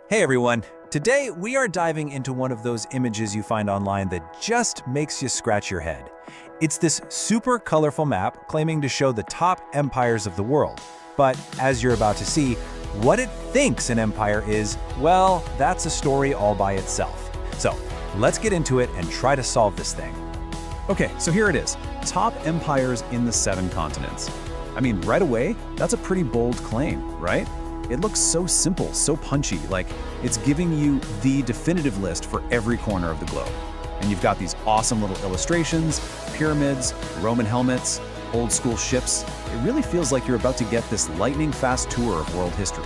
Hey everyone! Today we are diving into one of those images you find online that just makes you scratch your head. It's this super colorful map claiming to show the top empires of the world. But as you're about to see, what it thinks an empire is, well, that's a story all by itself. So let's get into it and try to solve this thing. Okay, so here it is. Top empires in the 7 continents. I mean, right away, that's a pretty bold claim, right? It looks so simple, so punchy, like it's giving you the definitive list for every corner of the globe. And you've got these awesome little illustrations, pyramids, Roman helmets, old school ships. It really feels like you're about to get this lightning-fast tour of world history.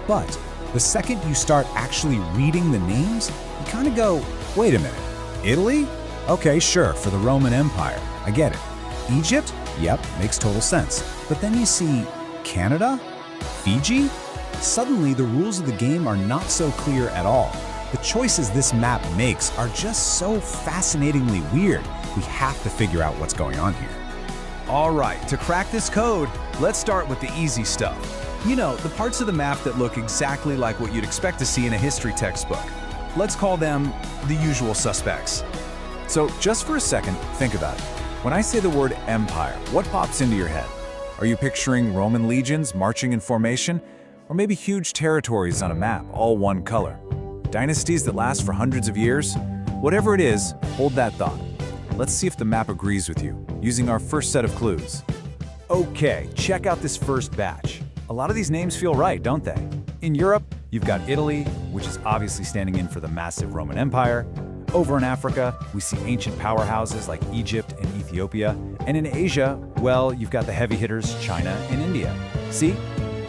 But the second you start actually reading the names, you kind of go, wait a minute, Italy? Okay, sure, for the Roman Empire, I get it. Egypt? Yep, makes total sense. But then you see Canada? Fiji? Suddenly, the rules of the game are not so clear at all. The choices this map makes are just so fascinatingly weird. We have to figure out what's going on here. All right, to crack this code, let's start with the easy stuff. You know, the parts of the map that look exactly like what you'd expect to see in a history textbook. Let's call them the usual suspects. So just for a second, think about it. When I say the word empire, what pops into your head? Are you picturing Roman legions marching in formation? Or maybe huge territories on a map, all one color? Dynasties that last for hundreds of years? Whatever it is, hold that thought. Let's see if the map agrees with you, using our first set of clues. Okay, check out this first batch. A lot of these names feel right, don't they? In Europe, you've got Italy, which is obviously standing in for the massive Roman Empire. Over in Africa, we see ancient powerhouses like Egypt and Ethiopia. And in Asia, well, you've got the heavy hitters, China and India. See?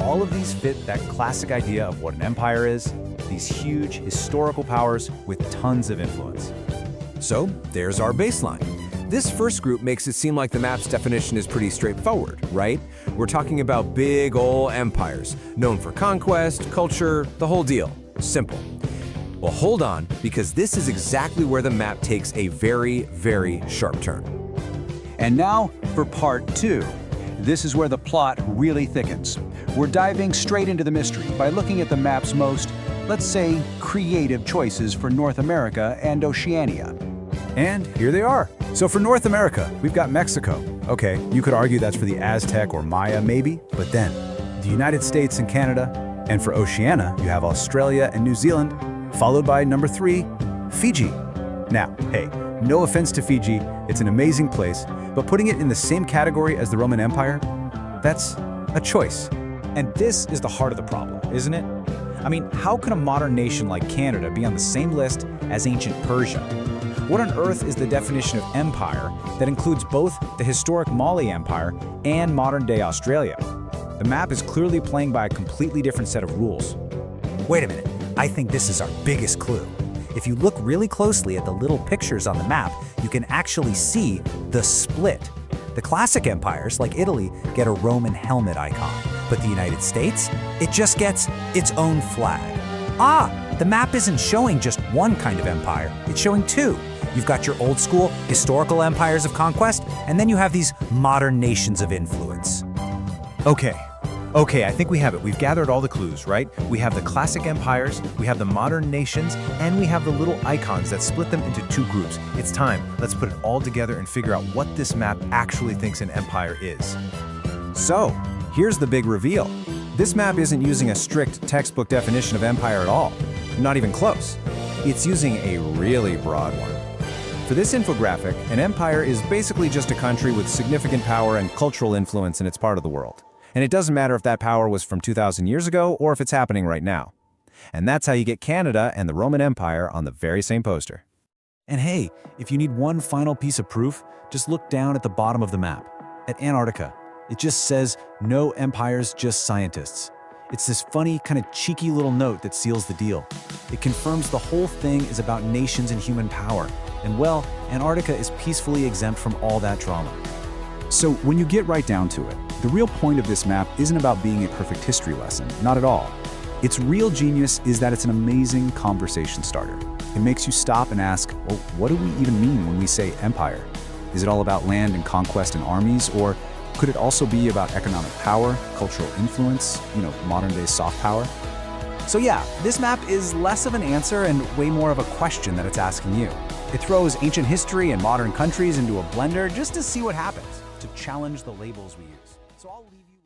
All of these fit that classic idea of what an empire is, these huge historical powers with tons of influence. So, there's our baseline. This first group makes it seem like the map's definition is pretty straightforward, right? We're talking about big ol' empires, known for conquest, culture, the whole deal. Simple. Well, hold on, because this is exactly where the map takes a very, very sharp turn. And now for part 2. This is where the plot really thickens. We're diving straight into the mystery by looking at the map's most, let's say, creative choices for North America and Oceania. And here they are. So for North America, we've got Mexico. Okay, you could argue that's for the Aztec or Maya maybe, but then the United States and Canada. And for Oceania, you have Australia and New Zealand, followed by number 3, Fiji. Now, hey, no offense to Fiji, it's an amazing place, but putting it in the same category as the Roman Empire, that's a choice. And this is the heart of the problem, isn't it? I mean, how can a modern nation like Canada be on the same list as ancient Persia? What on earth is the definition of empire that includes both the historic Mali Empire and modern-day Australia? The map is clearly playing by a completely different set of rules. Wait a minute, I think this is our biggest clue. If you look really closely at the little pictures on the map, you can actually see the split. The classic empires, like Italy, get a Roman helmet icon, but the United States, it just gets its own flag. Ah, the map isn't showing just one kind of empire, it's showing 2. You've got your old school, historical empires of conquest, and then you have these modern nations of influence. Okay, I think we have it. We've gathered all the clues, right? We have the classic empires, we have the modern nations, and we have the little icons that split them into 2 groups. It's time. Let's put it all together and figure out what this map actually thinks an empire is. So, here's the big reveal. This map isn't using a strict textbook definition of empire at all. Not even close. It's using a really broad one. For this infographic, an empire is basically just a country with significant power and cultural influence in its part of the world. And it doesn't matter if that power was from 2,000 years ago or if it's happening right now. And that's how you get Canada and the Roman Empire on the very same poster. And hey, if you need one final piece of proof, just look down at the bottom of the map, at Antarctica. It just says, no empires, just scientists. It's this funny, kind of cheeky little note that seals the deal. It confirms the whole thing is about nations and human power. And well, Antarctica is peacefully exempt from all that drama. So when you get right down to it, the real point of this map isn't about being a perfect history lesson, not at all. Its real genius is that it's an amazing conversation starter. It makes you stop and ask, well, what do we even mean when we say empire? Is it all about land and conquest and armies, or could it also be about economic power, cultural influence, modern-day soft power? So yeah, this map is less of an answer and way more of a question that it's asking you. It throws ancient history and modern countries into a blender just to see what happens, to challenge the labels we use. So I'll leave you